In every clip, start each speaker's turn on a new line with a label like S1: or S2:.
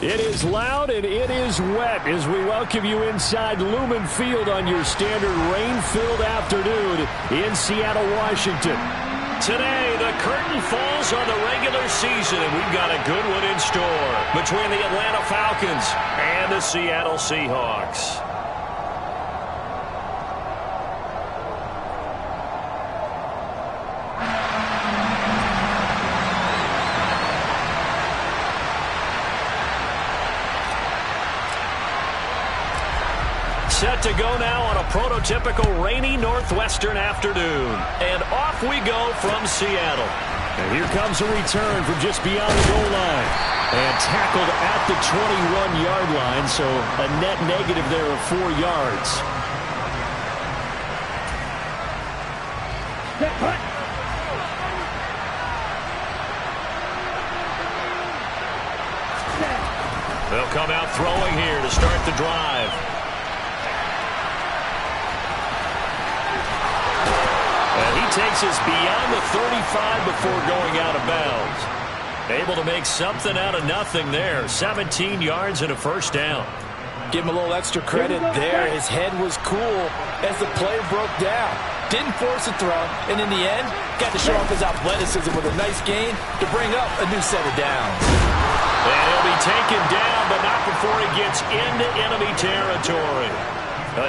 S1: It is loud and it is wet as we welcome you inside Lumen Field on your standard rain-filled afternoon in Seattle, Washington.
S2: Today, the curtain falls on the regular season, and we've got a good one in store between the Atlanta Falcons and the Seattle Seahawks. Set to go now on a prototypical rainy northwestern afternoon. And off we go from Seattle.
S1: And here comes a return from just beyond the goal line. And tackled at the 21-yard line, so a net negative there of 4 yards.
S2: They'll come out throwing here to start the drive. And he takes us beyond the 35 before going out of bounds. Able to make something out of nothing there. 17 yards and a first down.
S3: Give him a little extra credit there. His head was cool as the play broke down. Didn't force a throw, and in the end, got to show off his athleticism with a nice gain to bring up a new set of downs.
S2: And he'll be taken down, but not before he gets into enemy territory.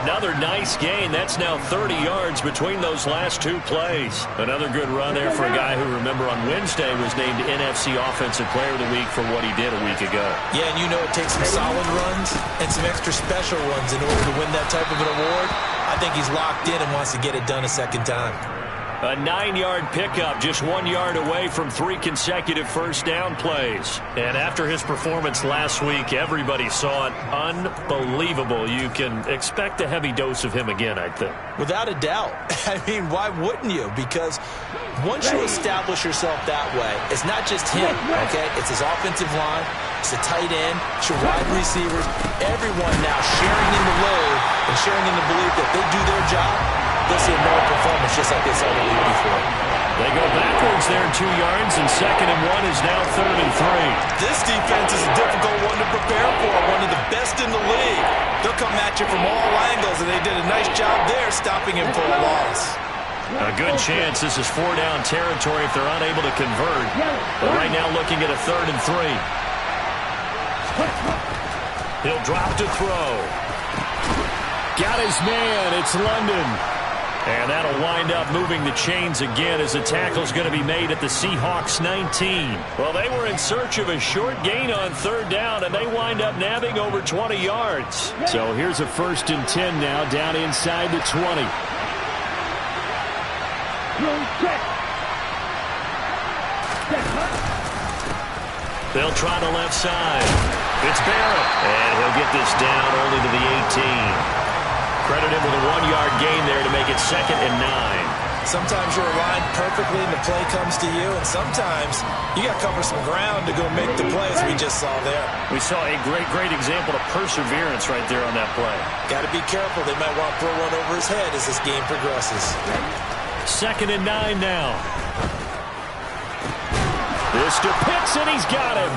S2: Another nice gain. That's now 30 yards between those last two plays. Another good run there for a guy who, remember, on Wednesday was named NFC Offensive Player of the Week for what he did a week ago.
S3: Yeah, and you know it takes some solid runs and some extra special runs in order to win that type of an award. I think he's locked in and wants to get it done a second time.
S2: A 9-yard pickup, just 1 yard away from 3 consecutive first down plays. And after his performance last week, everybody saw it. Unbelievable. You can expect a heavy dose of him again, I think.
S3: Without a doubt. I mean, why wouldn't you? Because once you establish yourself that way, it's not just him, okay? It's his offensive line, it's the tight end, it's your wide receivers, everyone now sharing in the load and sharing in the belief that they do their job. They'll see a moral performance just like they saw the week before.
S2: They go backwards there 2 yards, and 2nd and 1 is now 3rd and 3.
S3: This defense is a difficult one to prepare for, one of the best in the league. They'll come at you from all angles, and they did a nice job there stopping him for a loss.
S2: A good chance this is 4-down territory if they're unable to convert. But right now looking at a 3rd and 3. He'll drop to throw.
S1: Got his man. It's London.
S2: And that'll wind up moving the chains again as the tackle's going to be made at the Seahawks 19. Well, they were in search of a short gain on 3rd down, and they wind up nabbing over 20 yards.
S1: So here's a 1st and 10 now down inside the 20.
S2: They'll try the left side. It's Barrett. And he'll get this down only to the 18. Credit him with a 1-yard gain there to make it 2nd and 9.
S3: Sometimes you're aligned perfectly and the play comes to you, and sometimes you got to cover some ground to go make the play, as we just saw there.
S2: We saw a great example of perseverance right there on that play.
S3: Got to be careful. They might want to throw one over his head as this game progresses.
S2: 2nd and 9 now. This to Pitts, and he's got him.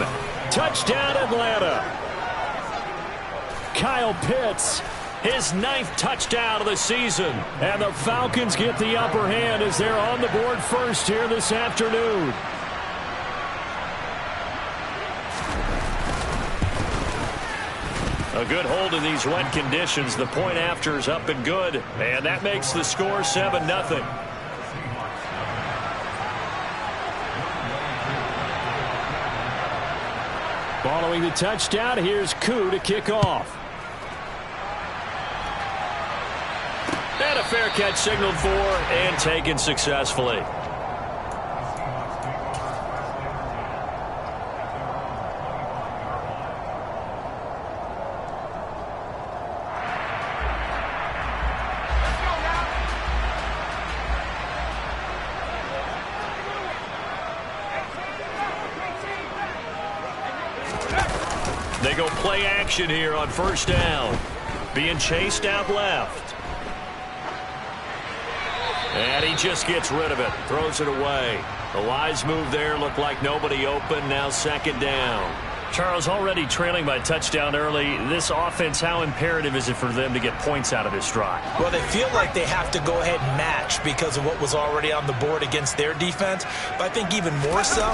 S2: Touchdown, Atlanta.
S1: Kyle Pitts.
S2: His 9th touchdown of the season. And the Falcons get the upper hand as they're on the board first here this afternoon. A good hold in these wet conditions. The point after is up and good. And that makes the score 7-0.
S1: Following the touchdown, here's Koo to kick off.
S2: And a fair catch signaled for and taken successfully. They go play action here on 1st down. Being chased out left. And he just gets rid of it. Throws it away. A wise move there. Looked like nobody open. Now 2nd down. Charles, already trailing by touchdown early. This offense, how imperative is it for them to get points out of this drive?
S3: Well, they feel like they have to go ahead and match because of what was already on the board against their defense. But I think even more so,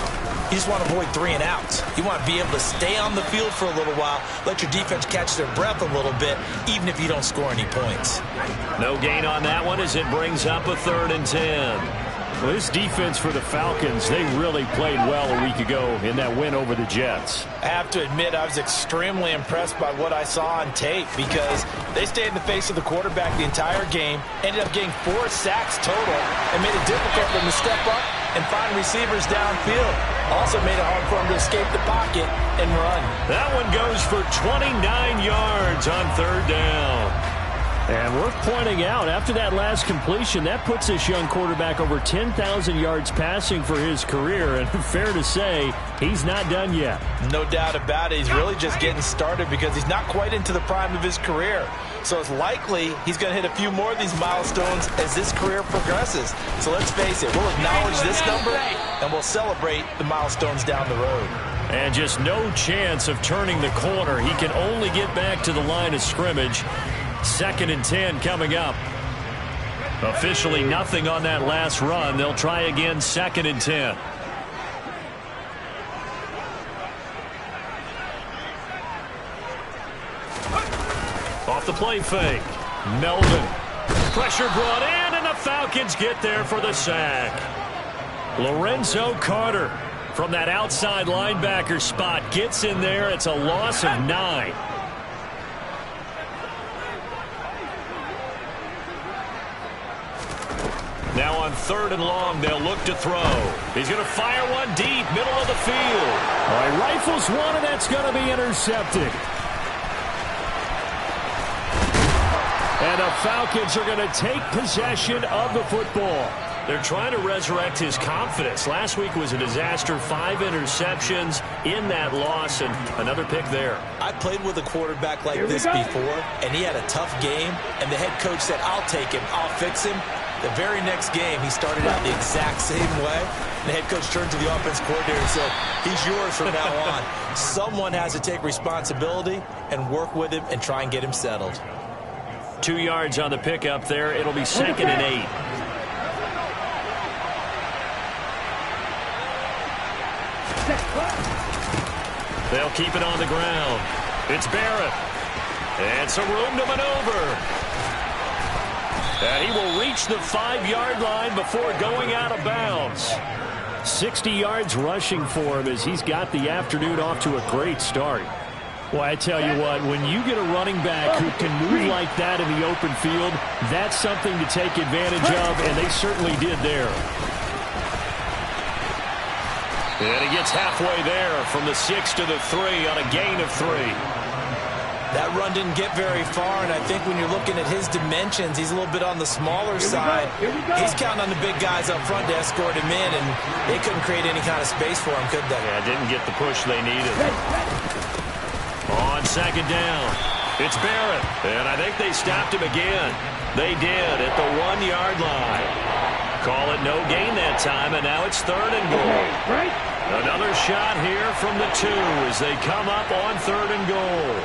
S3: you just want to avoid 3 and outs. You want to be able to stay on the field for a little while, let your defense catch their breath a little bit, even if you don't score any points.
S2: No gain on that one as it brings up a 3rd and 10.
S1: Well, this defense for the Falcons, they really played well a week ago in that win over the Jets.
S3: I have to admit, I was extremely impressed by what I saw on tape because they stayed in the face of the quarterback the entire game, ended up getting 4 sacks total, and made it difficult for them to step up and find receivers downfield. Also made it hard for them to escape the pocket and run.
S2: That one goes for 29 yards on 3rd down.
S1: And worth pointing out, after that last completion, that puts this young quarterback over 10,000 yards passing for his career. And fair to say, he's not done yet.
S3: No doubt about it. He's really just getting started because he's not quite into the prime of his career. So it's likely he's going to hit a few more of these milestones as this career progresses. So let's face it, we'll acknowledge this number and we'll celebrate the milestones down the road.
S2: And just no chance of turning the corner. He can only get back to the line of scrimmage. 2nd and 10 coming up. Officially nothing on that last run. They'll try again 2nd and 10. Off the play fake. Melvin. Pressure brought in, and the Falcons get there for the sack. Lorenzo Carter from that outside linebacker spot gets in there. It's a loss of 9. Now on 3rd and long, they'll look to throw. He's going to fire one deep, middle of the field.
S1: All right, rifles one, and that's going to be intercepted. And the Falcons are going to take possession of the football.
S2: They're trying to resurrect his confidence. Last week was a disaster. 5 interceptions in that loss, and another pick there.
S3: I played with a quarterback like this before, and he had a tough game, and the head coach said, I'll take him, I'll fix him. The very next game, he started out the exact same way. The head coach turned to the offense coordinator and said, he's yours from now on. Someone has to take responsibility and work with him and try and get him settled.
S2: 2 yards on the pickup there. It'll be 2nd and 8. They'll keep it on the ground. It's Barrett. And some room to maneuver. And he will reach the 5-yard line before going out of bounds.
S1: 60 yards rushing for him as he's got the afternoon off to a great start. Well, I tell you what, when you get a running back who can move like that in the open field, that's something to take advantage of, and they certainly did there.
S2: And he gets halfway there from the 6 to the 3 on a gain of 3.
S3: That run didn't get very far, and I think when you're looking at his dimensions, he's a little bit on the smaller side. He's counting on the big guys up front to escort him in, and they couldn't create any kind of space for him, could they?
S2: Yeah, didn't get the push they needed. On 2nd down, it's Barrett, and I think they stopped him again. They did at the 1-yard line. Call it no gain that time, and now it's 3rd and goal. Another shot here from the 2 as they come up on 3rd and goal.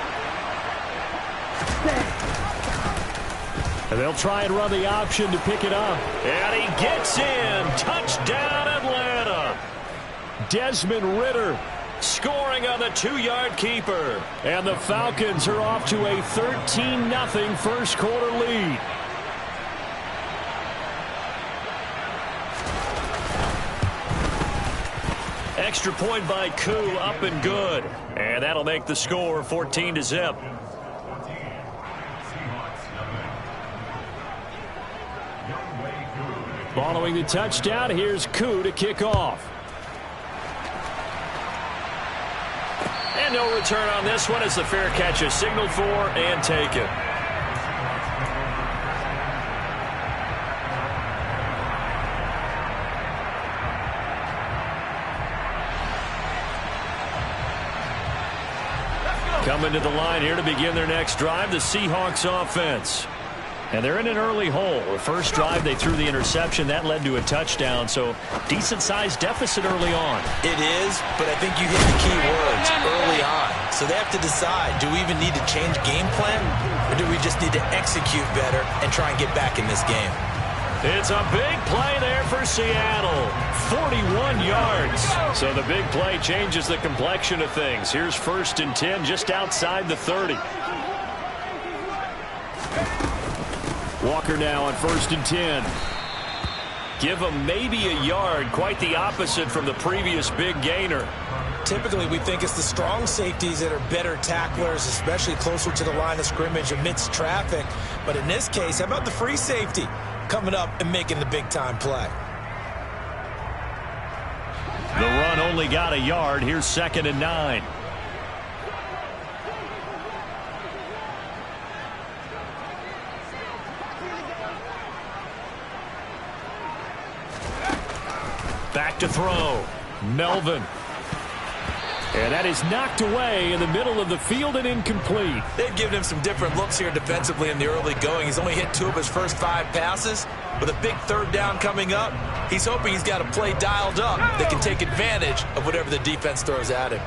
S1: And they'll try and run the option to pick it up.
S2: And he gets in. Touchdown, Atlanta.
S1: Desmond Ridder
S2: scoring on the 2-yard keeper.
S1: And the Falcons are off to a 13-0 first quarter lead.
S2: Extra point by Koo, up and good. And that'll make the score 14-0.
S1: Following the touchdown, here's Koo to kick off.
S2: And no return on this one as the fair catch is signaled for and taken. Coming to the line here to begin their next drive, the Seahawks offense.
S1: And they're in an early hole. The first drive, they threw the interception. That led to a touchdown, so decent-sized deficit early on.
S3: It is, but I think you hit the key words early on. So they have to decide, do we even need to change game plan, or do we just need to execute better and try and get back in this game?
S2: It's a big play there for Seattle. 41 yards. So the big play changes the complexion of things. Here's 1st and 10 just outside the 30.
S1: Walker now on 1st and 10.
S2: Give him maybe a yard, quite the opposite from the previous big gainer.
S3: Typically, we think it's the strong safeties that are better tacklers, especially closer to the line of scrimmage amidst traffic. But in this case, how about the free safety coming up and making the big-time play?
S1: The run only got a yard. Here's 2nd and 9. Back to throw. Melvin. And that is knocked away in the middle of the field and incomplete.
S3: They've given him some different looks here defensively in the early going. He's only hit 2 of his first 5 passes. With a big 3rd down coming up, he's hoping he's got a play dialed up that can take advantage of whatever the defense throws at him.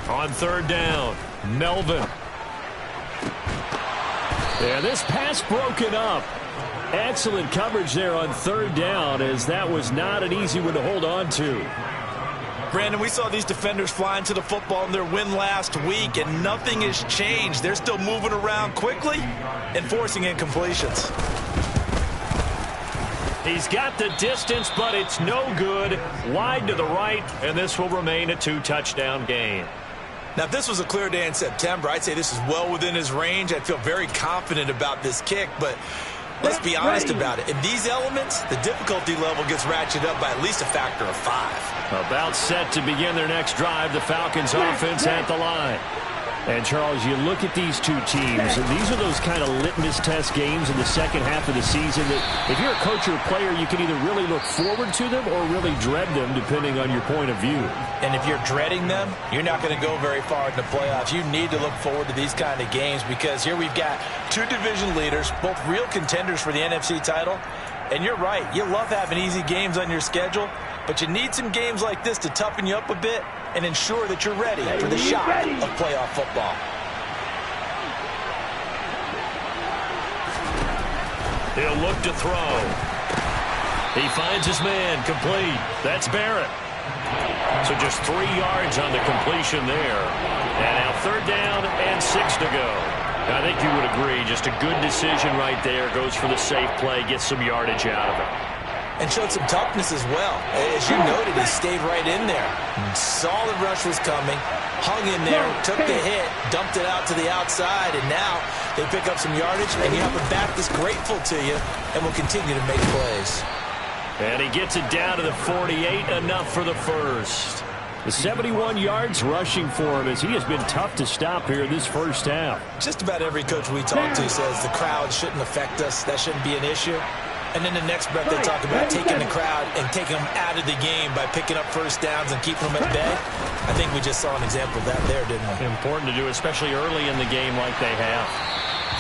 S1: On 3rd down, Melvin. Yeah, this pass broken up. Excellent coverage there on 3rd down, as that was not an easy one to hold on to.
S3: Brandon, we saw these defenders flying to the football in their win last week, and nothing has changed. They're still moving around quickly and forcing incompletions.
S2: He's got the distance, but it's no good. Wide to the right, and this will remain a 2-touchdown game.
S3: Now, if this was a clear day in September, I'd say this is well within his range. I'd feel very confident about this kick, but let's be honest about it. In these elements, the difficulty level gets ratcheted up by at least a factor of 5.
S1: About set to begin their next drive, the Falcons offense at the line. And, Charles, you look at these two teams, and these are those kind of litmus test games in the second half of the season that if you're a coach or a player, you can either really look forward to them or really dread them, depending on your point of view.
S3: And if you're dreading them, you're not going to go very far in the playoffs. You need to look forward to these kind of games because here we've got 2 division leaders, both real contenders for the NFC title. And you're right, you love having easy games on your schedule, but you need some games like this to toughen you up a bit and ensure that you're ready for the shock of playoff football.
S2: He'll look to throw. He finds his man, complete. That's Barrett. So just 3 yards on the completion there. And now 3rd down and 6 to go. I think you would agree, just a good decision right there. Goes for the safe play, gets some yardage out of it.
S3: And showed some toughness as well. As you noted, he stayed right in there. Solid rush was coming, hung in there, took the hit, dumped it out to the outside, and now they pick up some yardage, and you have a back that's grateful to you and will continue to make plays.
S2: And he gets it down to the 48, enough for the first.
S1: The 71 yards rushing for him as he has been tough to stop here this first half.
S3: Just about every coach we talk to says the crowd shouldn't affect us. That shouldn't be an issue. And then the next breath they talk about taking the crowd and taking them out of the game by picking up 1st downs and keeping them at bay. I think we just saw an example of that there, didn't we?
S2: Important to do, especially early in the game like they have.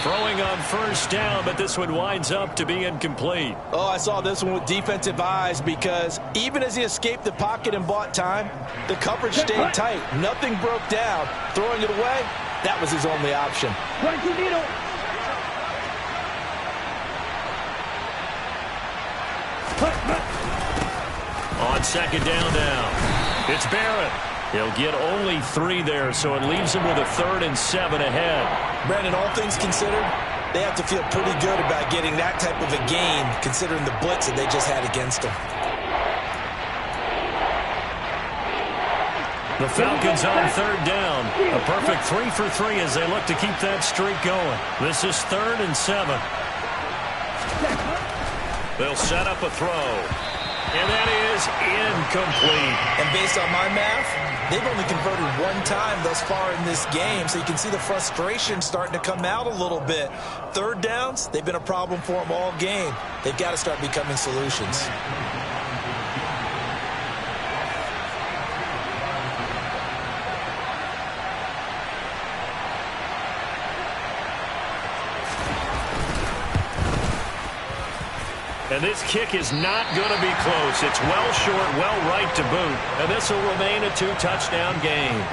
S2: Throwing on 1st down, but this one winds up to be incomplete.
S3: Oh, I saw this one with defensive eyes because even as he escaped the pocket and bought time, the coverage stayed tight. Nothing broke down. Throwing it away, that was his only option.
S2: On 2nd down now, it's Barrett. He'll get only 3 there, so it leaves him with a 3rd and 7 ahead.
S3: Brandon, all things considered, they have to feel pretty good about getting that type of a gain, considering the blitz that they just had against them.
S2: The Falcons on 3rd down. A perfect 3 for 3 as they look to keep that streak going. This is 3rd and 7. They'll set up a throw. And that is incomplete.
S3: And based on my math, they've only converted 1 time thus far in this game, so you can see the frustration starting to come out a little bit. 3rd downs, they've been a problem for them all game. They've got to start becoming solutions.
S2: And this kick is not going to be close. It's well short, well right to boot. And this will remain a 2-touchdown game.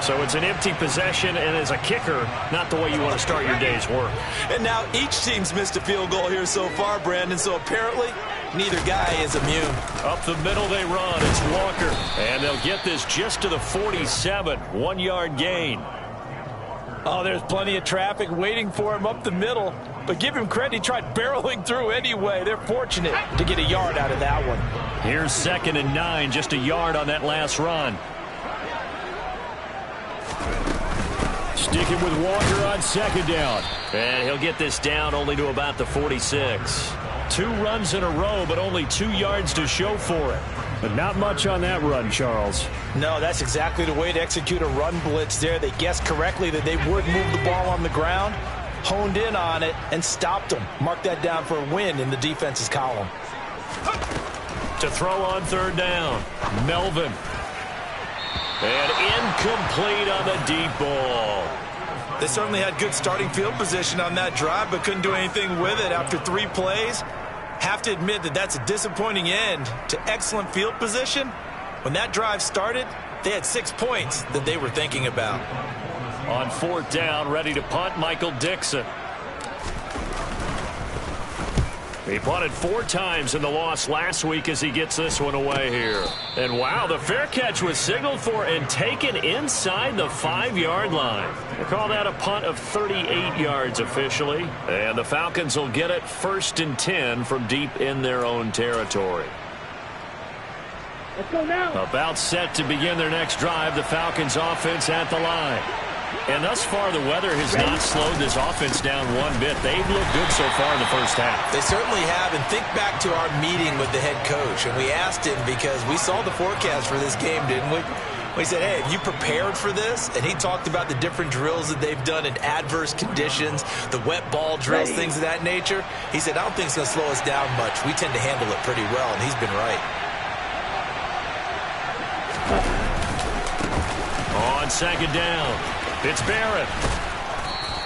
S2: So it's an empty possession, and as a kicker, not the way you want to start your day's work.
S3: And now each team's missed a field goal here so far, Brandon, so apparently neither guy is immune.
S2: Up the middle they run. It's Walker. And they'll get this just to the 47. 1-yard gain.
S4: Oh, there's plenty of traffic waiting for him up the middle. But give him credit, he tried barreling through anyway. They're fortunate to get a yard out of that one.
S2: Here's 2nd and 9, just a yard on that last run.
S1: Sticking with Walker on 2nd down.
S2: And he'll get this down only to about the 46. 2 runs in a row, but only 2 yards to show for it.
S1: But not much on that run, Charles.
S4: No, that's exactly the way to execute a run blitz there. They guessed correctly that they would move the ball on the ground, honed in on it, and stopped them. Mark that down for a win in the defense's column.
S2: To throw on 3rd down, Melvin. And incomplete on the deep ball.
S3: They certainly had good starting field position on that drive, but couldn't do anything with it after 3 plays. Have to admit that that's a disappointing end to excellent field position. When that drive started, they had 6 points that they were thinking about.
S2: On 4th down, ready to punt, Michael Dixon. He punted 4 times in the loss last week as he gets this one away here. And wow, the fair catch was signaled for and taken inside the 5-yard line. They call that a punt of 38 yards officially. And the Falcons will get it 1st and 10 from deep in their own territory.
S5: Let's go now.
S2: About set to begin their next drive, the Falcons offense at the line. And thus far, the weather has not slowed this offense down one bit. They've looked good so far in the first half.
S3: They certainly have, and think back to our meeting with the head coach, and we asked him because we saw the forecast for this game, didn't we? We said, hey, have you prepared for this? And he talked about the different drills that they've done in adverse conditions, the wet ball drills, things of that nature. He said, I don't think it's going to slow us down much. We tend to handle it pretty well, and he's been right.
S2: On 2nd down, it's Barrett.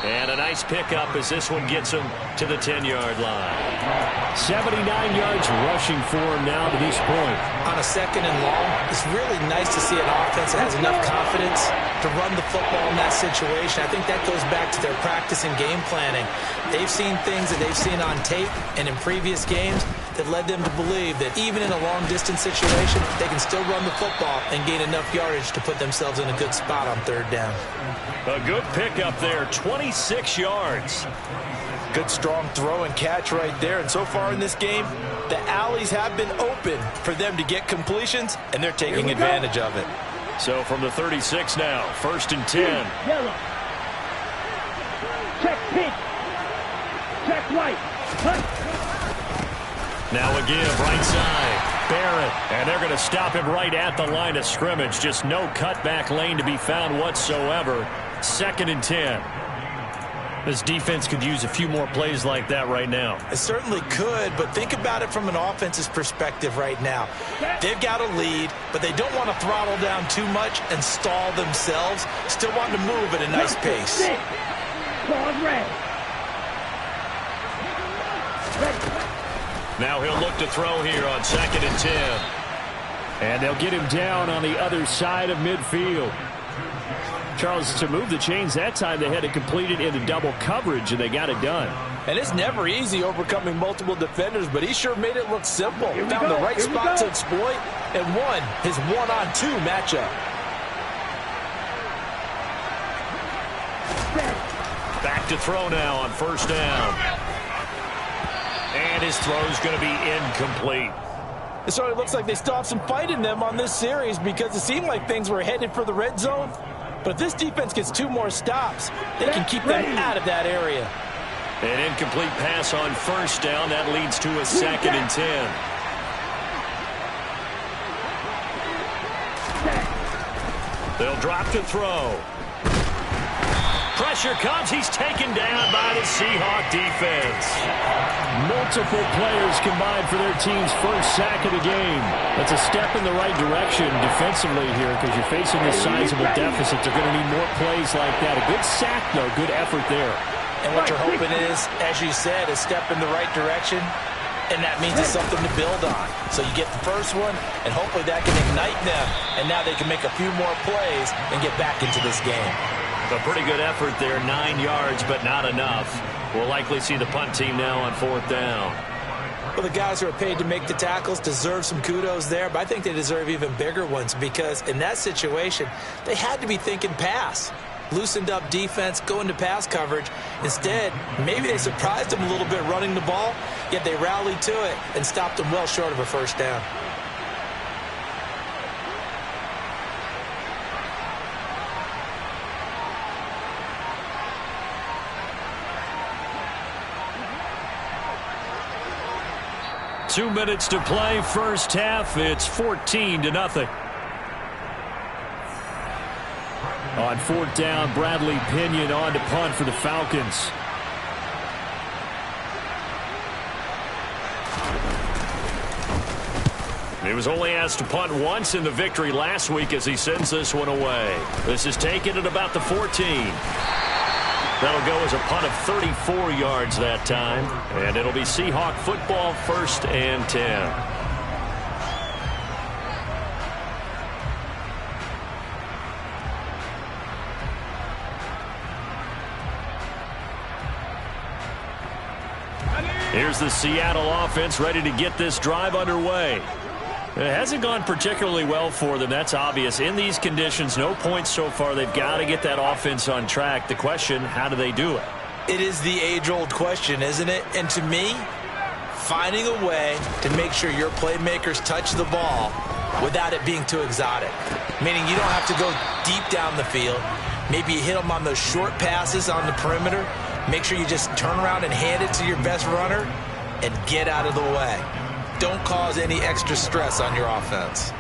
S2: And a nice pickup as this one gets him to the 10-yard line.
S1: 79 yards rushing for him now to this point.
S3: On a 2nd and long, it's really nice to see an offense that has enough confidence to run the football in that situation. I think that goes back to their practice and game planning. They've seen things that they've seen on tape and in previous games that led them to believe that even in a long-distance situation, they can still run the football and gain enough yardage to put themselves in a good spot on 3rd down.
S2: A good pickup there, 26 yards.
S4: Good strong throw and catch right there. And so far in this game, the alleys have been open for them to get completions, and they're taking advantage of it.
S2: So from the 36 now, 1st and 10.
S5: Yellow. Check pink. Check white. Cut.
S2: Now a give, right side. Barrett. And they're going to stop him right at the line of scrimmage. Just no cutback lane to be found whatsoever. 2nd and 10. This defense could use a few more plays like that right now.
S3: It certainly could, but think about it from an offense's perspective right now. They've got a lead, but they don't want to throttle down too much and stall themselves. Still want to move at a nice pace.
S2: Now he'll look to throw here on 2nd and 10.
S1: And they'll get him down on the other side of midfield. Charles, to move the chains that time, they had to complete it into double coverage, and they got it done.
S4: And it's never easy overcoming multiple defenders, but he sure made it look simple. Found the right spot to exploit and won his 1-on-2 matchup.
S2: Back to throw now on 1st down. And his throw's going to be incomplete.
S4: It sort of looks like they still have some fight in them on this series because it seemed like things were headed for the red zone. But if this defense gets 2 more stops, they can keep them out of that area.
S2: An incomplete pass on 1st down. That leads to a 2nd and 10. They'll drop to throw. Pressure comes. He's taken down by the Seahawk defense.
S1: Multiple players combined for their team's first sack of the game. That's a step in the right direction defensively here because you're facing this sizable deficit. They're going to need more plays like that. A good sack, though. Good effort there.
S4: And what you're hoping is, as you said, a step in the right direction.
S3: And that means it's something to build on. So you get the first one, and hopefully that can ignite them. And now they can make a few more plays and get back into this game.
S2: A pretty good effort there, 9 yards, but not enough. We'll likely see the punt team now on 4th down.
S3: Well, the guys who are paid to make the tackles deserve some kudos there, but I think they deserve even bigger ones because in that situation, they had to be thinking pass. Loosened up defense, going to pass coverage. Instead, maybe they surprised them a little bit running the ball, yet they rallied to it and stopped them well short of a first down.
S1: Two minutes to play, first half. It's 14-0. On 4th down, Bradley Pinion on to punt for the Falcons.
S2: He was only asked to punt once in the victory last week as he sends this one away. This is taken at about the 14. That'll go as a punt of 34 yards that time. And it'll be Seahawk football, 1st and 10. Here's the Seattle offense ready to get this drive underway. It hasn't gone particularly well for them. That's obvious. In these conditions, no points so far. They've got to get that offense on track. The question, how do they do it?
S3: It is the age-old question, isn't it? And to me, finding a way to make sure your playmakers touch the ball without it being too exotic. Meaning you don't have to go deep down the field. Maybe you hit them on those short passes on the perimeter. Make sure you just turn around and hand it to your best runner and get out of the way. Don't cause any extra stress on your offense.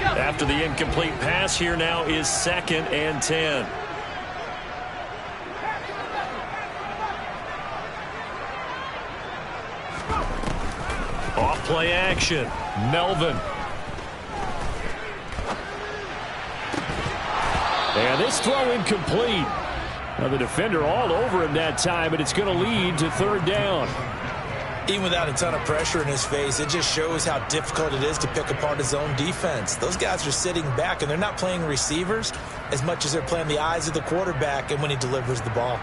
S2: After the incomplete pass, here now is 2nd and 10. Off play action. Melvin.
S1: And this throw incomplete. Now the defender all over him that time, and it's going to lead to 3rd down.
S3: Even without a ton of pressure in his face, it just shows how difficult it is to pick apart his own defense. Those guys are sitting back, and they're not playing receivers as much as they're playing the eyes of the quarterback and when he delivers the ball.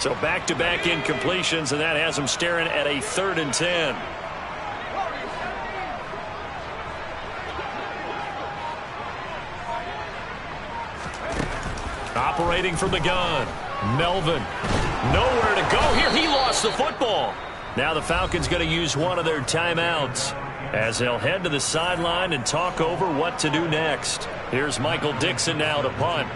S2: So back-to-back incompletions, and that has them staring at a 3rd and 10. Operating from the gun. Melvin. Nowhere to go here. He lost the football. Now the Falcons going to use one of their timeouts as they'll head to the sideline and talk over what to do next. Here's Michael Dixon now to punt.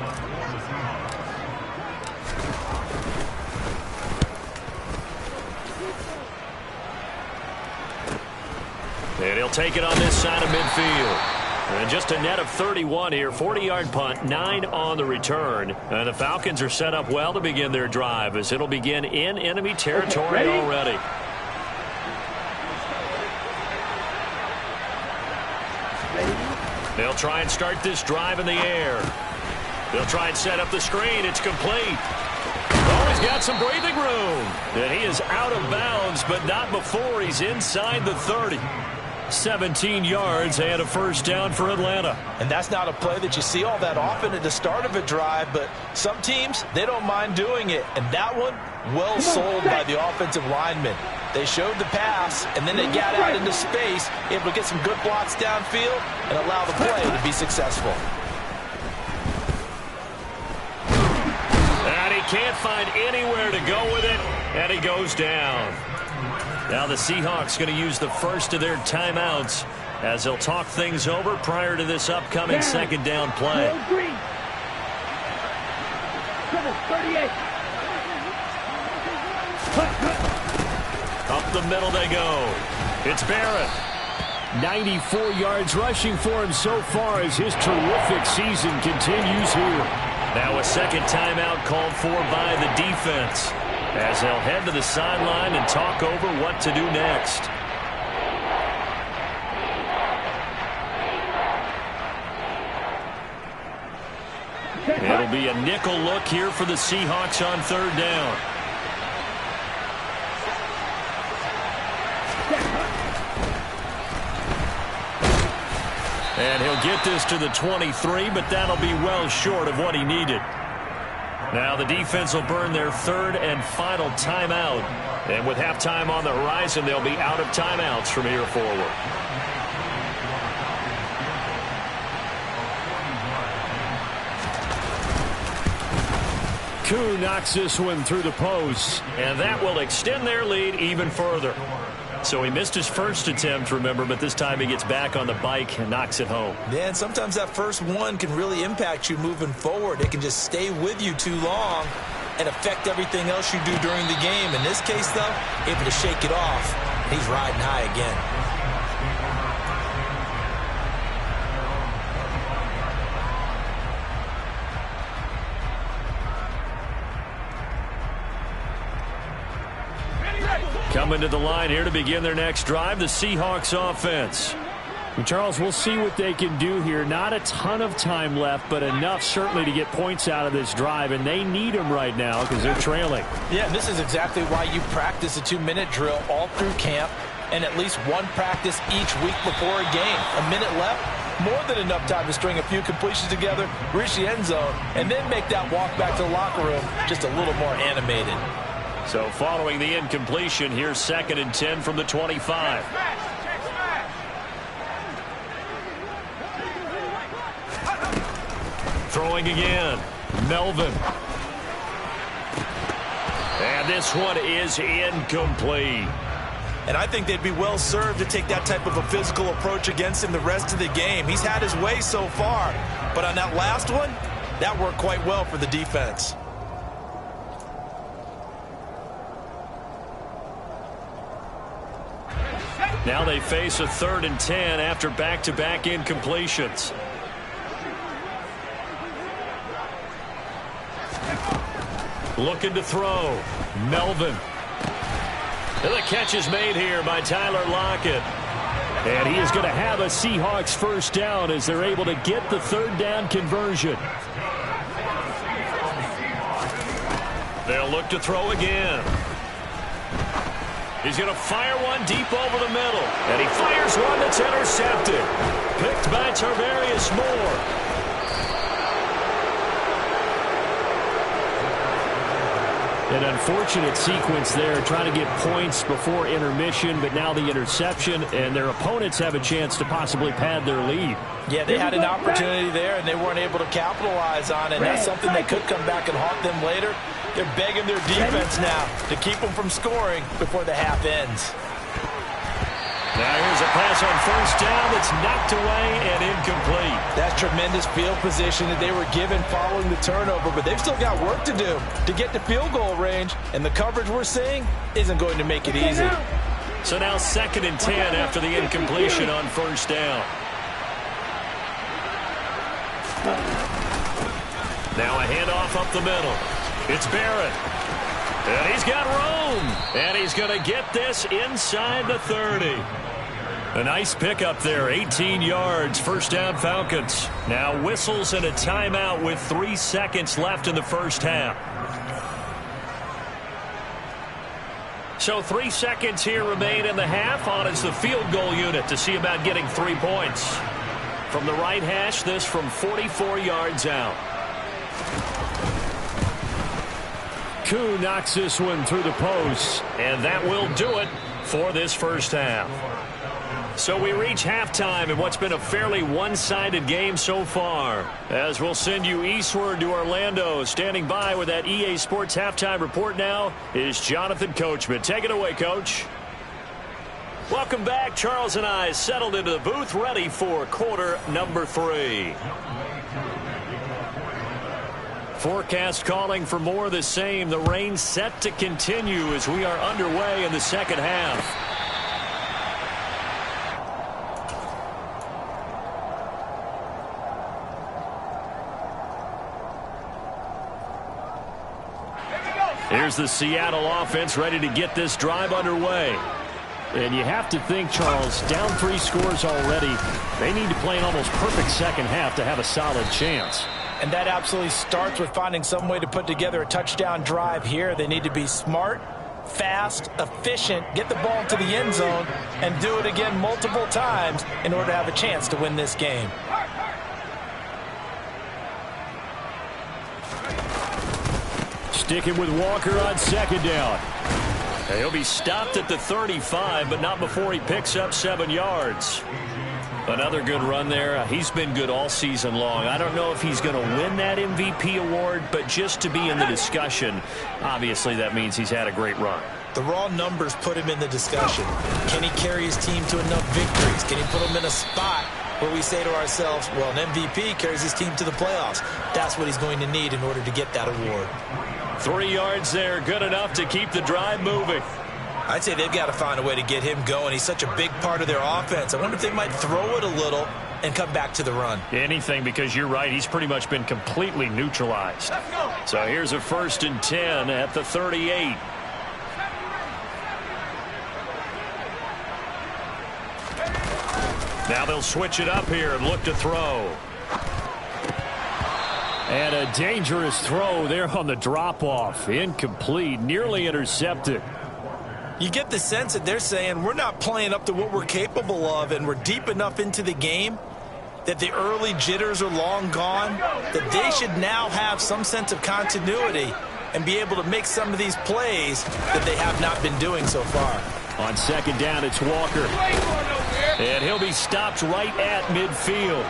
S2: And he'll take it on this side of midfield. And just a net of 31 here, 40-yard punt, 9 on the return. And the Falcons are set up well to begin their drive as it'll begin in enemy territory already. They'll try and start this drive in the air. They'll try and set up the screen. It's complete. Oh, he's got some breathing room. And he is out of bounds, but not before he's inside the 30. 17 yards and a 1st down for Atlanta.
S3: And that's not a play that you see all that often at the start of a drive, but some teams, they don't mind doing it. And that one, well sold by the offensive lineman. They showed the pass, and then they got out into space, able to get some good blocks downfield and allow the play to be successful.
S2: And he can't find anywhere to go with it, and he goes down. Now the Seahawks going to use the first of their timeouts as they'll talk things over prior to this upcoming 2nd down play. Up the middle they go. It's Barrett.
S1: 94 yards rushing for him so far as his terrific season continues here.
S2: Now a 2nd timeout called for by the defense as they'll head to the sideline and talk over what to do next. It'll be a nickel look here for the Seahawks on third down. And he'll get this to the 23, but that'll be well short of what he needed. Now the defense will burn their third and final timeout. And with halftime on the horizon, they'll be out of timeouts from here forward.
S1: Koo knocks this one through the post.
S2: And that will extend their lead even further. So he missed his first attempt, remember, but this time he gets back on the bike and knocks it home.
S3: Yeah, and sometimes that first one can really impact you moving forward. It can just stay with you too long and affect everything else you do during the game. In this case, though, able to shake it off. He's riding high again.
S2: Coming to the line here to begin their next drive, the Seahawks offense.
S1: And Charles, we'll see what they can do here. Not a ton of time left, but enough certainly to get points out of this drive, and they need them right now because they're trailing.
S4: Yeah, and this is exactly why you practice a 2-minute drill all through camp and at least one practice each week before a game. A minute left, more than enough time to string a few completions together, reach the end zone, and then make that walk back to the locker room just a little more animated.
S2: So following the incompletion, here's 2nd and 10 from the 25. Throwing again. Melvin. And this one is incomplete.
S3: And I think they'd be well served to take that type of a physical approach against him the rest of the game. He's had his way so far, but on that last one, that worked quite well for the defense.
S2: Now they face a 3rd and 10 after back-to-back incompletions. Looking to throw. Melvin. And the catch is made here by Tyler Lockett.
S1: And he is going to have a Seahawks first down as they're able to get the 3rd down conversion.
S2: They'll look to throw again. He's going to fire one deep over the middle. And he fires one that's intercepted. Picked by Tarvarius Moore.
S1: An unfortunate sequence there, trying to get points before intermission, but now the interception, and their opponents have a chance to possibly pad their lead.
S4: Yeah, they had an opportunity there, and they weren't able to capitalize on it. And that's something that could come back and haunt them later. They're begging their defense now to keep them from scoring before the half ends.
S2: Now here's a pass on first down that's knocked away and incomplete.
S4: That's tremendous field position that they were given following the turnover, but they've still got work to do to get to field goal range, and the coverage we're seeing isn't going to make it easy.
S2: So now 2nd and 10 after the incompletion on first down. Now a handoff up the middle. It's Barrett. And he's got room. And he's going to get this inside the 30. A nice pickup there, 18 yards, first down Falcons. Now whistles and a timeout with 3 seconds left in the first half. So 3 seconds here remain in the half. On is the field goal unit to see about getting 3 points. From the right hash, this from 44 yards out.
S1: Koo knocks this one through the post.
S2: And that will do it for this first half. So we reach halftime in what's been a fairly one-sided game so far. As we'll send you eastward to Orlando. Standing by with that EA Sports halftime report now is Jonathan Coachman. Take it away, Coach. Welcome back. Charles and I settled into the booth, ready for quarter number 3. Forecast calling for more of the same. The rain set to continue as we are underway in the second half. Here's the Seattle offense ready to get this drive underway.
S1: And you have to think, Charles, down 3 scores already. They need to play an almost perfect second half to have a solid chance.
S4: And that absolutely starts with finding some way to put together a touchdown drive here. They need to be smart, fast, efficient, get the ball to the end zone, and do it again multiple times in order to have a chance to win this game.
S1: Sticking with Walker on second down.
S2: He'll be stopped at the 35, but not before he picks up 7 yards. Another good run there. He's been good all season long. I don't know if he's going to win that MVP award, but just to be in the discussion, obviously that means he's had a great run.
S3: The raw numbers put him in the discussion. Can he carry his team to enough victories? Can he put them in a spot where we say to ourselves, well, an MVP carries his team to the playoffs. That's what he's going to need in order to get that award.
S2: 3 yards there, good enough to keep the drive moving.
S3: I'd say they've got to find a way to get him going. He's such a big part of their offense. I wonder if they might throw it a little and come back to the run.
S1: Anything, because you're right. He's pretty much been completely neutralized.
S2: So here's a 1st and 10 at the 38. Now they'll switch it up here and look to throw.
S1: And a dangerous throw there on the drop-off. Incomplete, nearly intercepted.
S3: You get the sense that they're saying we're not playing up to what we're capable of, and we're deep enough into the game that the early jitters are long gone, that they should now have some sense of continuity and be able to make some of these plays that they have not been doing so far.
S1: On second down, it's Walker.
S2: And he'll be stopped right at midfield.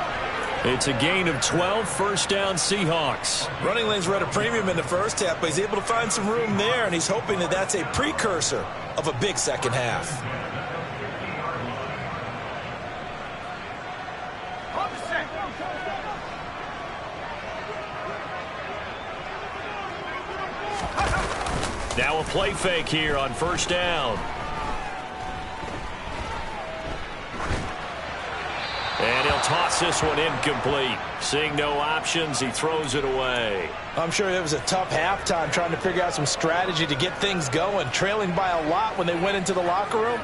S2: It's a gain of 12, 1st down Seahawks.
S3: Running lanes were at a premium in the first half, but he's able to find some room there, and he's hoping that that's a precursor of a big second half.
S2: Now a play fake here on 1st down. And he'll toss this one incomplete. Seeing no options, he throws it away.
S4: I'm sure it was a tough halftime trying to figure out some strategy to get things going. Trailing by a lot when they went into the locker room.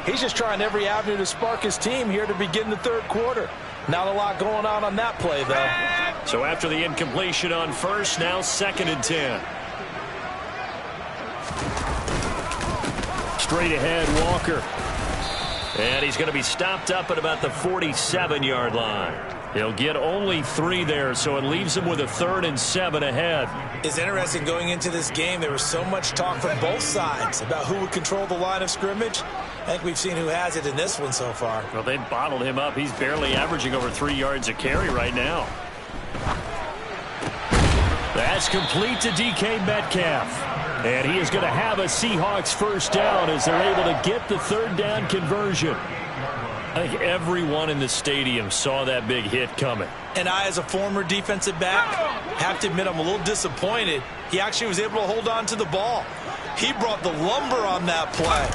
S4: He's just trying every avenue to spark his team here to begin the 3rd quarter. Not a lot going on that play, though.
S2: So after the incompletion on 1st, now 2nd and 10.
S1: Straight ahead, Walker.
S2: And he's going to be stopped up at about the 47-yard line. He'll get only 3 there, so it leaves him with a 3rd and 7 ahead.
S3: It's interesting going into this game. There was so much talk from both sides about who would control the line of scrimmage. I think we've seen who has it in this one so far.
S1: Well, they bottled him up. He's barely averaging over 3 yards a carry right now. That's complete to DK Metcalf. And he is going to have a Seahawks 1st down as they're able to get the 3rd down conversion.
S2: I think everyone in the stadium saw that big hit coming.
S3: And I, as a former defensive back, have to admit I'm a little disappointed. He actually was able to hold on to the ball. He brought the lumber on that play.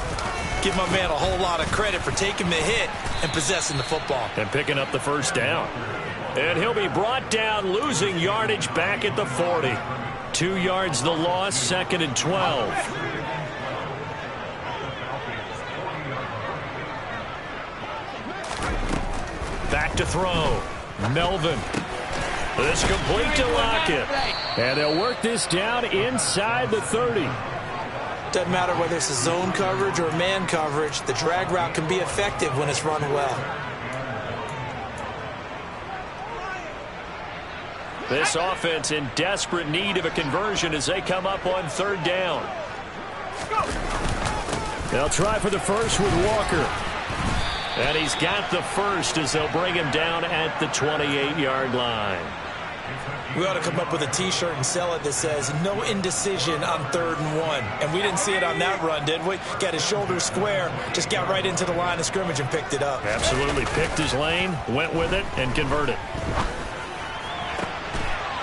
S3: Give my man a whole lot of credit for taking the hit and possessing the football.
S2: And picking up the 1st down. And he'll be brought down, losing yardage back at the 40. 2 yards the loss, 2nd and 12. Back to throw. Melvin. This complete to Lockett.
S1: And they'll work this down inside the 30.
S3: Doesn't matter whether it's a zone coverage or man coverage, the drag route can be effective when it's run well.
S2: This offense in desperate need of a conversion as they come up on 3rd down.
S1: They'll try for the 1st with Walker.
S2: And he's got the 1st as they'll bring him down at the 28-yard line.
S3: We ought to come up with a T-shirt and sell it that says, no indecision on 3rd and 1. And we didn't see it on that run, did we? Got his shoulders square, just got right into the line of scrimmage and picked it up.
S2: Absolutely picked his lane, went with it, and converted.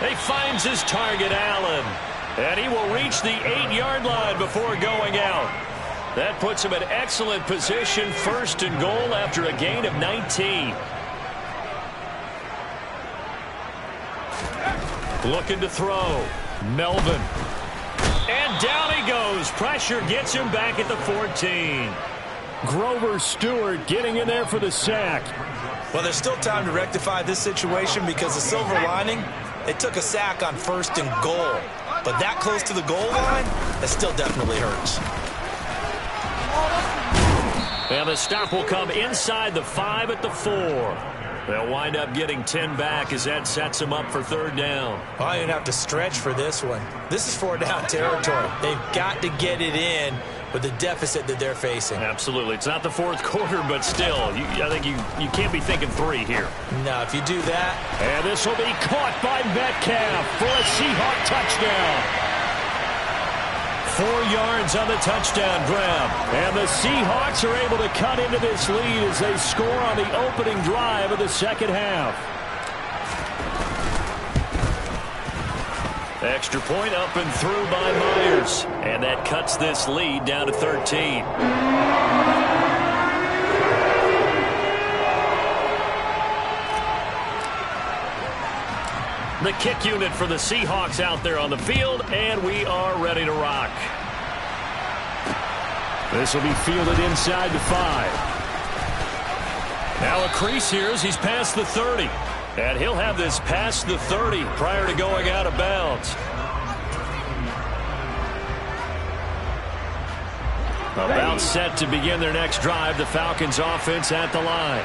S2: He finds his target, Allen. And he will reach the 8-yard line before going out. That puts him in excellent position, 1st and goal after a gain of 19. Looking to throw. Melvin. And down he goes. Pressure gets him back at the 14.
S1: Grover Stewart getting in there for the sack.
S3: Well, there's still time to rectify this situation because the silver lining They took a sack on 1st and goal. But that close to the goal line, that still definitely hurts.
S2: And the stop will come inside the 5 at the 4. They'll wind up getting 10 back as that sets them up for 3rd down.
S3: Well, you're going to have to stretch for this one. This is 4th down territory. They've got to get it in with the deficit that they're facing.
S2: Absolutely. It's not the 4th quarter, but still, I think you can't be thinking 3 here.
S3: No, if you do that.
S1: And this will be caught by Metcalf for a Seahawk touchdown. 4 yards on the touchdown grab. And the Seahawks are able to cut into this lead as they score on the opening drive of the 2nd half.
S2: Extra point up and through by Myers. And that cuts this lead down to 13. The kick unit for the Seahawks out there on the field, and we are ready to rock.
S1: This will be fielded inside the 5.
S2: Now a crease here as he's past the 30. And he'll have this past the 30 prior to going out of bounds. About set to begin their next drive, the Falcons offense at the line.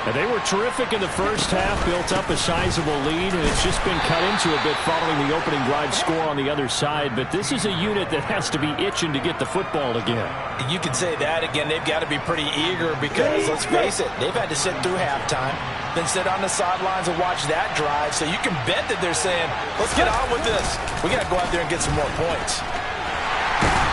S1: And they were terrific in the first half, built up a sizable lead, and it's just been cut into a bit following the opening drive score on the other side. But this is a unit that has to be itching to get the football again.
S4: You can say that again. They've got to be pretty eager because, let's face it, they've had to sit through halftime, then sit on the sidelines and watch that drive. So you can bet that they're saying, let's get on with this. We got to go out there and get some more points.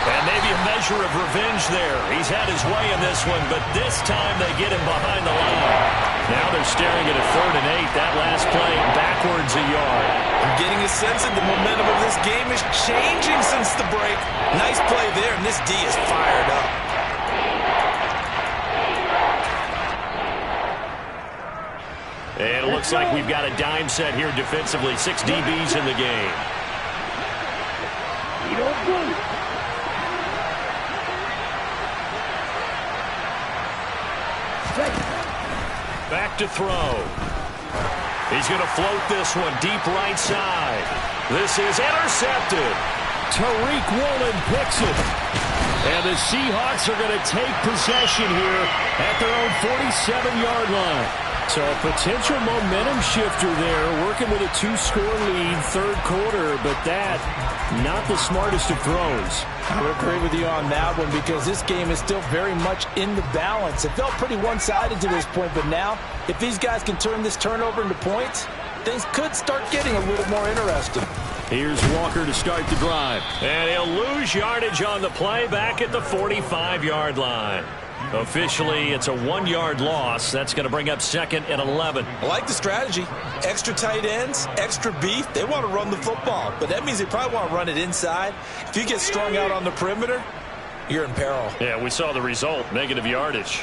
S2: And maybe a measure of revenge there. He's had his way in this one, but this time they get him behind the line. Now they're staring at a 3rd and 8. That last play backwards a yard.
S3: I'm getting a sense that the momentum of this game is changing since the break. Nice play there, and this D is fired up.
S2: And it looks like we've got a dime set here defensively. 6 DBs in the game. Back to throw. He's going to float this one deep right side. This is intercepted.
S1: Tariq Woolen picks it. And the Seahawks are going to take possession here at their own 47-yard line. So a potential momentum shifter there, working with a 2-score lead, 3rd quarter, but that, not the smartest of throws.
S4: I would agree with you on that one because this game is still very much in the balance. It felt pretty one-sided to this point, but now, if these guys can turn this turnover into points, things could start getting a little more interesting.
S1: Here's Walker to start the drive.
S2: And he'll lose yardage on the play back at the 45-yard line. Officially, it's a 1-yard loss. That's going to bring up 2nd and 11.
S3: I like the strategy. Extra tight ends, extra beef. They want to run the football, but that means they probably want to run it inside. If you get strung out on the perimeter, you're in peril.
S2: Yeah, we saw the result, negative yardage.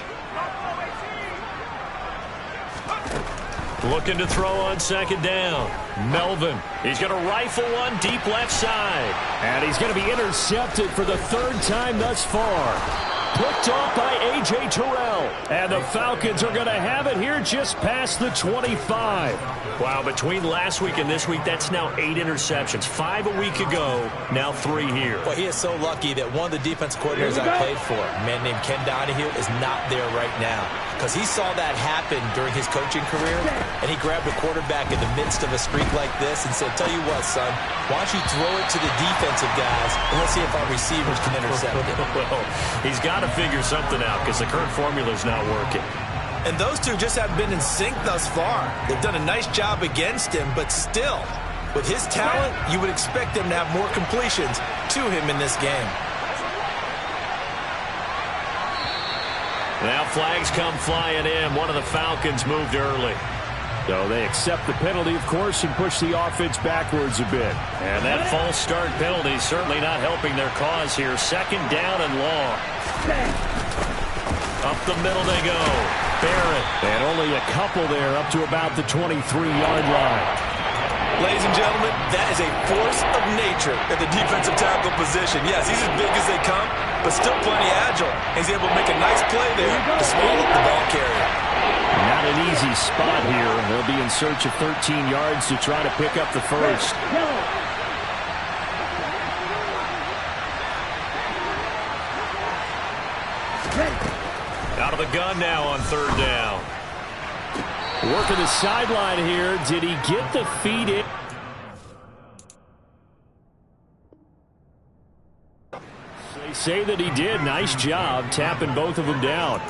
S2: Looking to throw on 2nd down. Melvin. He's going to rifle one deep left side.
S1: And he's going to be intercepted for the 3rd time thus far. Picked off by A.J. Terrell. And the Falcons are going to have it here just past the 25.
S2: Wow, between last week and this week, that's now 8 interceptions. 5 a week ago, now 3 here.
S3: Well, he is so lucky that one of the defense coordinators I played for, a man named Ken Donahue, is not there right now. Because he saw that happen during his coaching career, and he grabbed a quarterback in the midst of a streak like this and said, tell you what, son, why don't you throw it to the defensive guys, and let's see if our receivers can intercept it.
S2: Well, he's got to figure something out because the current formula is not working.
S3: And those two just haven't been in sync thus far. They've done a nice job against him, but still, with his talent, you would expect him to have more completions to him in this game.
S2: Now flags come flying in. One of the Falcons moved early.
S1: So they accept the penalty, of course, and push the offense backwards a bit.
S2: And that false start penalty certainly not helping their cause here. 2nd down and long. Up the middle they go. Barrett.
S1: And only a couple there up to about the 23-yard line.
S3: Ladies and gentlemen, that is a force of nature at the defensive tackle position. Yes, he's as big as they come, but still plenty agile. He's able to make a nice play there to swallow up the ball carrier.
S1: Not an easy easy spot here. They'll be in search of 13 yards to try to pick up the first.
S2: Out of the gun now on third down.
S1: Working the sideline here. Did he get the feet in? They say that he did. Nice job tapping both of them down.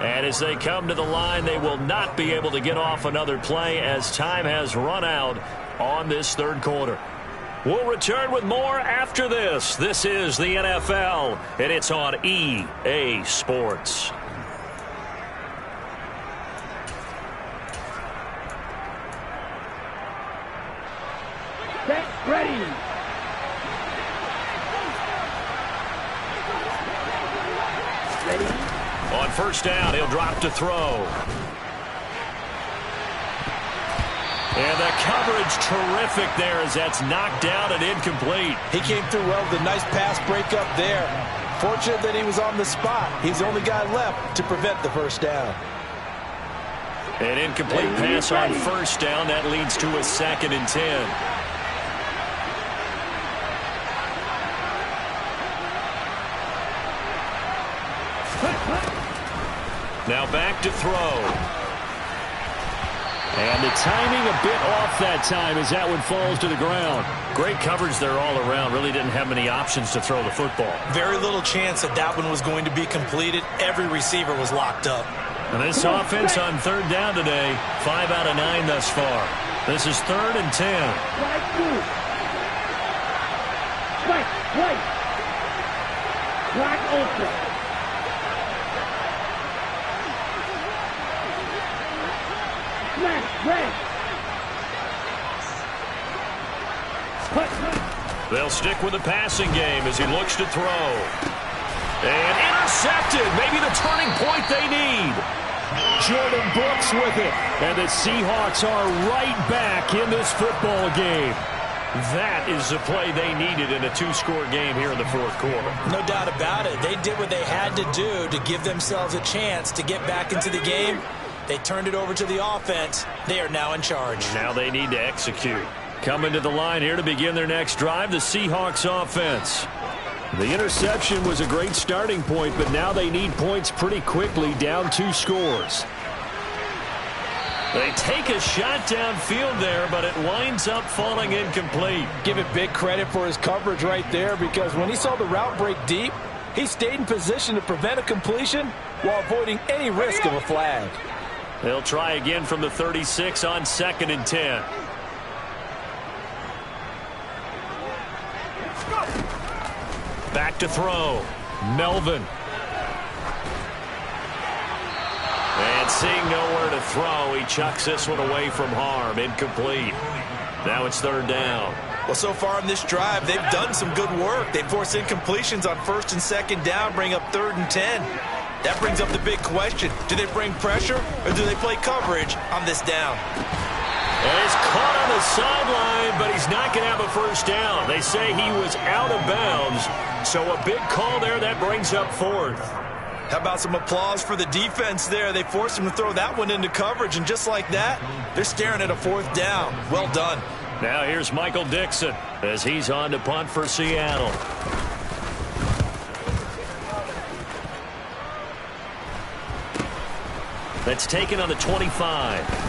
S2: And as they come to the line, they will not be able to get off another play as time has run out on this third quarter. We'll return with more after this. This is the NFL, and it's on EA Sports.
S5: Set, ready.
S2: On first down, he'll drop to throw. And the coverage terrific there as that's knocked down and incomplete.
S4: He came through well with a nice pass breakup there. Fortunate that he was on the spot. He's the only guy left to prevent the first down.
S2: An incomplete pass on first down. That leads to a 2nd and 10. Now back to throw.
S1: And the timing a bit off that time as that one falls to the ground.
S2: Great coverage there all around. Really didn't have many options to throw the football.
S3: Very little chance that that one was going to be completed. Every receiver was locked up.
S2: And this offense on third down today, 5 out of 9 thus far. This is 3rd and 10.
S5: Right through. Strike, right. Black open.
S2: They'll stick with the passing game as he looks to throw. And intercepted. Maybe the turning point they need.
S1: Jordan Brooks with it. And the Seahawks are right back in this football game.
S2: That is the play they needed in a 2-score game here in the fourth quarter.
S3: No doubt about it. They did what they had to do to give themselves a chance to get back into the game. They turned it over to the offense. They are now in charge.
S2: Now they need to execute. Coming to the line here to begin their next drive, the Seahawks offense.
S1: The interception was a great starting point, but now they need points pretty quickly, down 2 scores.
S2: They take a shot downfield there, but it winds up falling incomplete.
S4: Give it big credit for his coverage right there, because when he saw the route break deep, he stayed in position to prevent a completion while avoiding any risk of a flag.
S2: They'll try again from the 36 on 2nd and 10. Back to throw. Melvin. And seeing nowhere to throw, he chucks this one away from harm. Incomplete. Now it's 3rd down.
S3: Well, so far in this drive, they've done some good work. They force incompletions on 1st and 2nd down, bring up 3rd and 10. That brings up the big question. Do they bring pressure or do they play coverage on this down?
S2: And he's caught on the sideline, but he's not going to have a first down. They say he was out of bounds, so a big call there. That brings up 4th.
S3: How about some applause for the defense there? They forced him to throw that one into coverage, and just like that, they're staring at a 4th down. Well done.
S2: Now here's Michael Dixon as he's on to punt for Seattle. That's taken on the 25.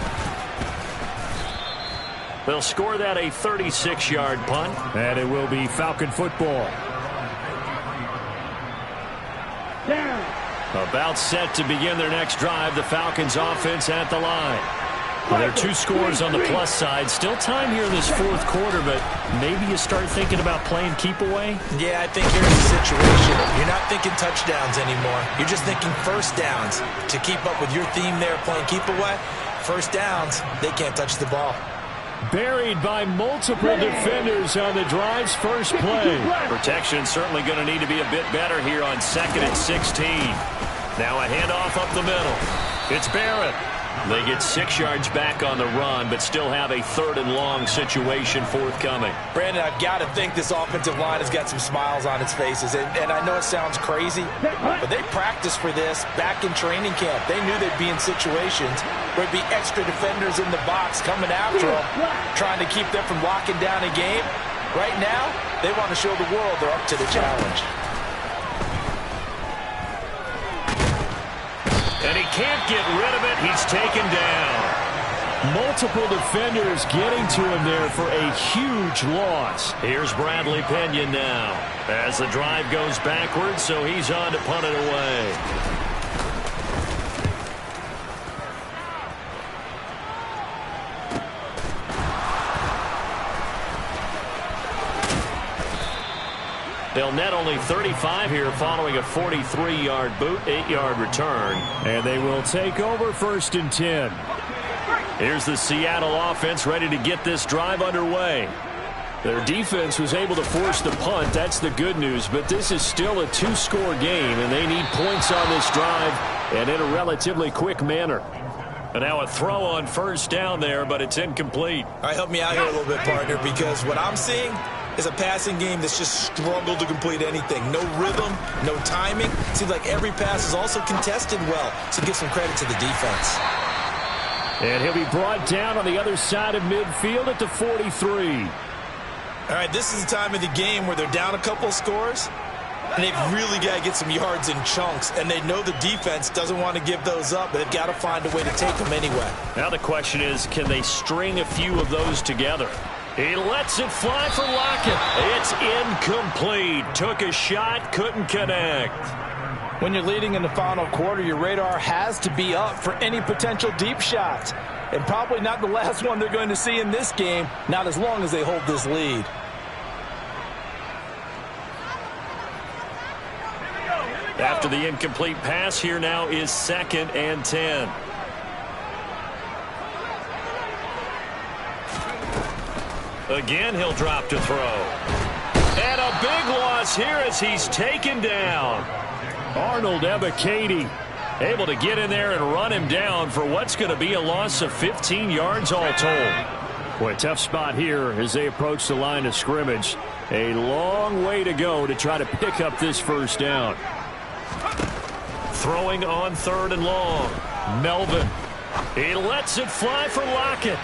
S2: They'll score that a 36-yard punt.
S1: And it will be Falcon football.
S5: Down.
S2: About set to begin their next drive. The Falcons offense at the line.
S1: Well, there are 2 scores on the plus side. Still time here in this fourth quarter, but maybe you start thinking about playing keep away?
S3: Yeah, I think here's the situation. You're not thinking touchdowns anymore. You're just thinking first downs. To keep up with your theme there, playing keep away, first downs, they can't touch the ball.
S1: Buried by multiple defenders on the drive's first play.
S2: Protection certainly going to need to be a bit better here on 2nd and 16. Now a handoff up the middle. It's Barrett. They get 6 yards back on the run, but still have a 3rd and long situation forthcoming.
S4: Brandon, I've got to think this offensive line has got some smiles on its faces. And I know it sounds crazy, but they practiced for this back in training camp. They knew they'd be in situations where there'd be extra defenders in the box coming after them, trying to keep them from locking down a game. Right now, they want to show the world they're up to the challenge.
S2: And he can't get rid of it. He's taken down.
S1: Multiple defenders getting to him there for a huge loss.
S2: Here's Bradley Pena now as the drive goes backwards, so he's on to punt it away. They'll net only 35 here following a 43-yard boot, 8-yard return.
S1: And they will take over 1st and 10.
S2: Here's the Seattle offense ready to get this drive underway.
S1: Their defense was able to force the punt. That's the good news. But this is still a 2-score game, and they need points on this drive and in a relatively quick manner.
S2: And now a throw on 1st down there, but it's incomplete.
S3: All right, help me out here a little bit, partner, because what I'm seeing is a passing game that's just struggled to complete anything. No rhythm, no timing. Seems like every pass is also contested well, so give some credit to the defense.
S1: And he'll be brought down on the other side of midfield at the 43.
S3: All right, this is the time of the game where they're down a couple of scores, and they've really got to get some yards in chunks, and they know the defense doesn't want to give those up, but they've got to find a way to take them anyway.
S2: Now the question is, can they string a few of those together? He lets it fly for Lockett. It's incomplete. Took a shot, couldn't connect.
S4: When you're leading in the final quarter, your radar has to be up for any potential deep shots. And probably not the last one they're going to see in this game, not as long as they hold this lead.
S2: After the incomplete pass, here now is 2nd and 10. Again, he'll drop to throw. And a big loss here as he's taken down.
S1: Arnold Ebiketie able to get in there and run him down for what's going to be a loss of 15 yards all told. Boy, tough spot here as they approach the line of scrimmage. A long way to go to try to pick up this 1st down.
S2: Throwing on 3rd and long. Melvin. He lets it fly for Lockett.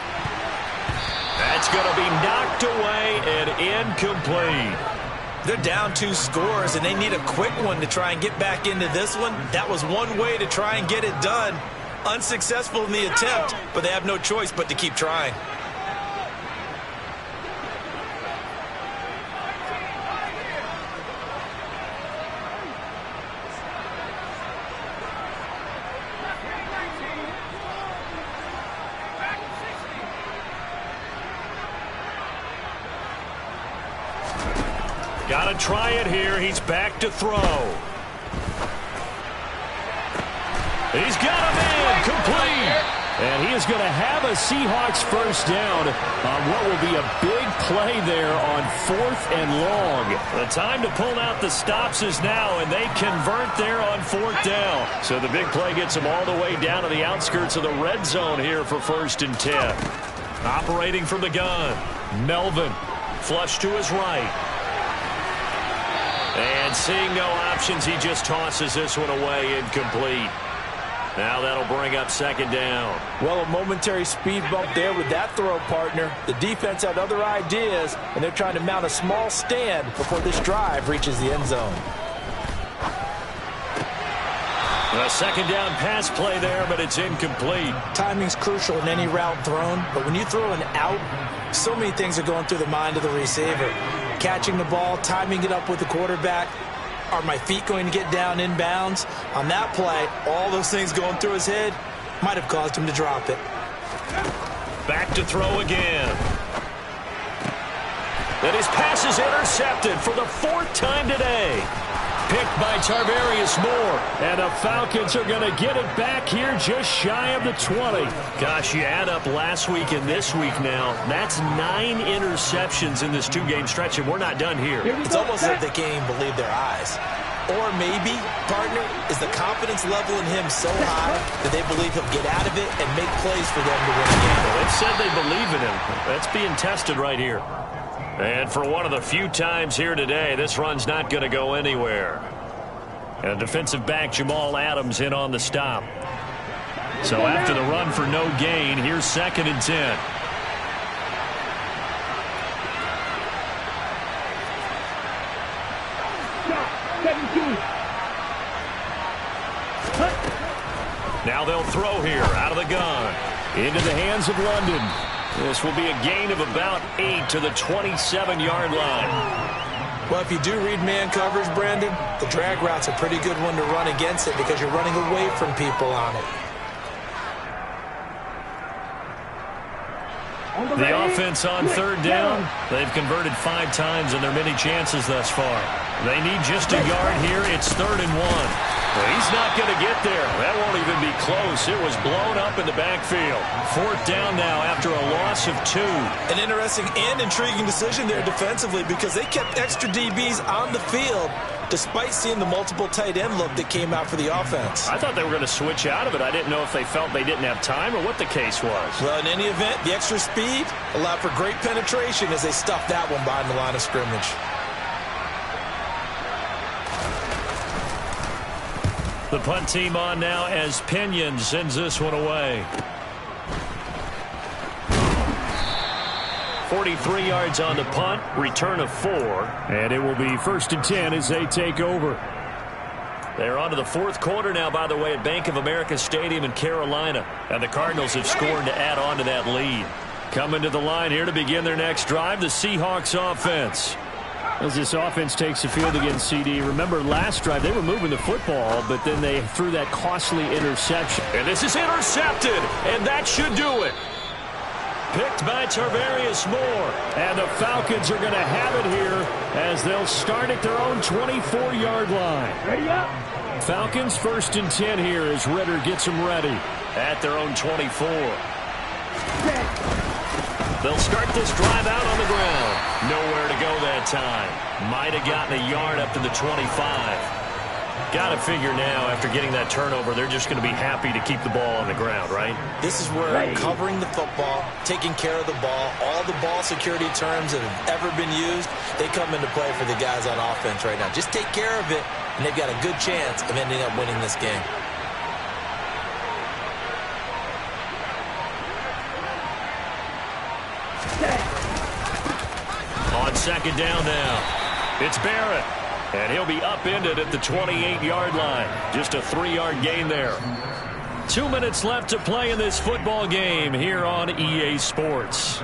S2: That's going to be knocked away and incomplete.
S3: They're down 2 scores, and they need a quick one to try and get back into this one. That was one way to try and get it done. Unsuccessful in the attempt, but they have no choice but to keep trying.
S2: Got to try it here. He's back to throw. He's got a man complete.
S1: And he is going to have a Seahawks 1st down on what will be a big play there on 4th and long.
S2: The time to pull out the stops is now, and they convert there on 4th down. So the big play gets them all the way down to the outskirts of the red zone here for 1st and 10. Operating from the gun. Melvin. Flush to his right. And seeing no options, he just tosses this one away incomplete. Now that'll bring up 2nd down.
S4: Well, a momentary speed bump there with that throw, partner. The defense had other ideas, and they're trying to mount a small stand before this drive reaches the end zone.
S2: A 2nd down pass play there, but it's incomplete.
S3: Timing's crucial in any route thrown, but when you throw an out, so many things are going through the mind of the receiver. Catching the ball, timing it up with the quarterback. Are my feet going to get down inbounds? On that play, all those things going through his head might have caused him to drop it.
S2: Back to throw again. And his pass is intercepted for the 4th time today.
S1: Picked by Tarvarius Moore. And the Falcons are going to get it back here just shy of the 20.
S2: Gosh, you add up last week and this week now. That's 9 interceptions in this 2-game stretch, and we're not done here.
S3: It's almost like they can't even believe their eyes. Or maybe, partner, is the confidence level in him so high that they believe he'll get out of it and make plays for them to win a game.
S2: Well, they've said they believe in him. That's being tested right here. And for one of the few times here today, this run's not going to go anywhere. And defensive back Jamal Adams in on the stop. So after the run for no gain, here's 2nd and 10. Now they'll throw here out of the gun.
S1: Into the hands of London.
S2: This will be a gain of about 8 to the 27-yard line.
S3: Well, if you do read man coverage, Brandon, the drag route's a pretty good one to run against it because you're running away from people on it.
S2: The offense on 3rd down, they've converted 5 times in their many chances thus far. They need just a yard here. It's 3rd and 1. Well, he's not going to get there. That won't even be close. It was blown up in the backfield. 4th down now after a loss of 2.
S3: An interesting and intriguing decision there defensively because they kept extra DBs on the field despite seeing the multiple tight end look that came out for the offense.
S2: I thought they were going to switch out of it. I didn't know if they felt they didn't have time or what the case was.
S3: Well, in any event, the extra speed allowed for great penetration as they stuffed that one behind the line of scrimmage.
S2: The punt team on now as Pinion sends this one away. 43 yards on the punt, return of 4.
S1: And it will be 1st and 10 as they take over.
S2: They're on to the 4th quarter now, by the way, at Bank of America Stadium in Carolina. And the Cardinals have scored to add on to that lead. Coming to the line here to begin their next drive, the Seahawks offense.
S1: As this offense takes the field against CD, remember last drive they were moving the football, but then they threw that costly interception.
S2: And this is intercepted, and that should do it. Picked by Tarvarius Moore.
S1: And the Falcons are going to have it here as they'll start at their own 24-yard line.
S5: Ready up.
S1: Falcons 1st and 10 here as Ritter gets them ready.
S2: At their own 24. They'll start this drive out on the ground. Nowhere to go that time. Might have gotten a yard up to the 25. Got to figure now, after getting that turnover, they're just going to be happy to keep the ball on the ground, right?
S3: This is where covering the football, taking care of the ball, all the ball security terms that have ever been used, they come into play for the guys on offense right now. Just take care of it, and they've got a good chance of ending up winning this game.
S2: On 2nd down now, it's Barrett. And he'll be upended at the 28-yard line. Just a 3-yard gain there. 2 minutes left to play in this football game here on EA Sports.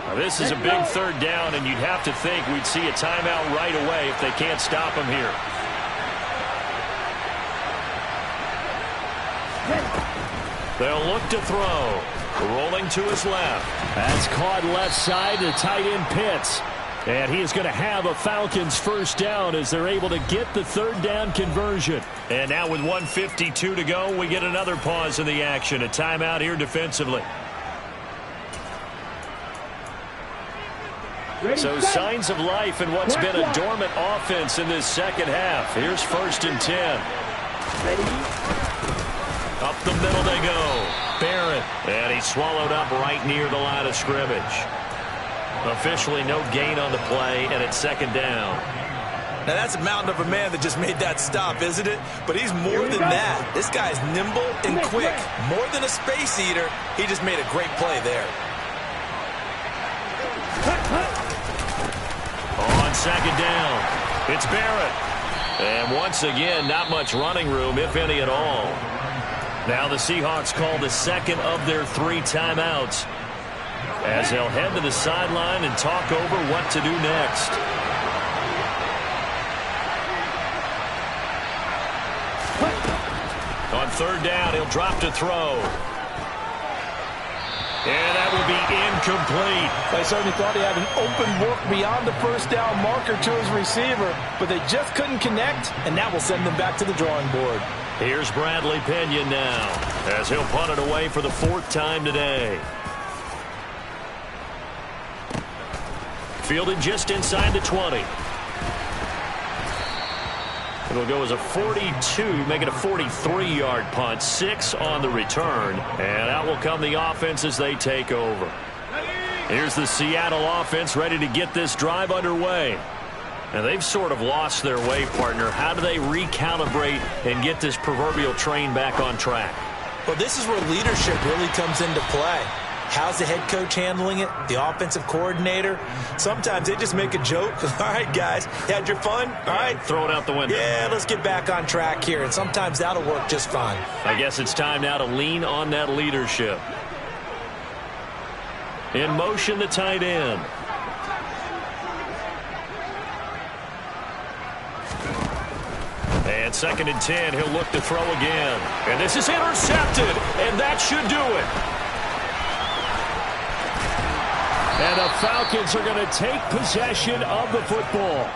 S2: Now, this is a big 3rd down, and you'd have to think we'd see a timeout right away if they can't stop him here. They'll look to throw. Rolling to his left.
S1: That's caught left side to tight end Pitts. And he is going to have a Falcons 1st down as they're able to get the 3rd down conversion.
S2: And now with 1:52 to go, we get another pause in the action. A timeout here defensively. So signs of life in what's been a dormant offense in this 2nd half. Here's 1st and 10. Up the middle they go. Barrett. And he's swallowed up right near the line of scrimmage. Officially no gain on the play, and it's 2nd down.
S3: Now that's a mountain of a man that just made that stop, isn't it? But he's more than that. This guy's nimble and quick. More than a space eater, he just made a great play there.
S2: On 2nd down, it's Barrett. And once again, not much running room, if any at all. Now the Seahawks call the 2nd of their 3 timeouts as they'll head to the sideline and talk over what to do next. On 3rd down, he'll drop to throw. And that will be incomplete.
S4: They certainly thought he had an open look beyond the 1st down marker to his receiver, but they just couldn't connect, and that will send them back to the drawing board.
S2: Here's Bradley Pinion now, as he'll punt it away for the 4th time today. Fielded just inside the 20. It'll go as a 42, make it a 43-yard punt, 6 on the return, and out will come the offense as they take over. Here's the Seattle offense ready to get this drive underway. And they've sort of lost their way, partner. How do they recalibrate and get this proverbial train back on track?
S3: Well, this is where leadership really comes into play. How's the head coach handling it? The offensive coordinator? Sometimes they just make a joke. All right, guys, had your fun? All right.
S2: Throw it out the window.
S3: Yeah, let's get back on track here. And sometimes that'll work just fine.
S2: I guess it's time now to lean on that leadership. In motion, the tight end. And 2nd and 10, he'll look to throw again. And this is intercepted, and that should do it.
S1: And the Falcons are going to take possession of the football.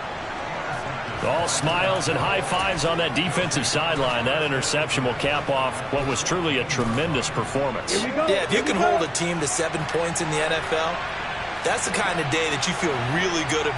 S2: All smiles and high fives on that defensive sideline. That interception will cap off what was truly a tremendous performance.
S3: Yeah, if you can hold a team to 7 points in the NFL, that's the kind of day that you feel really good about.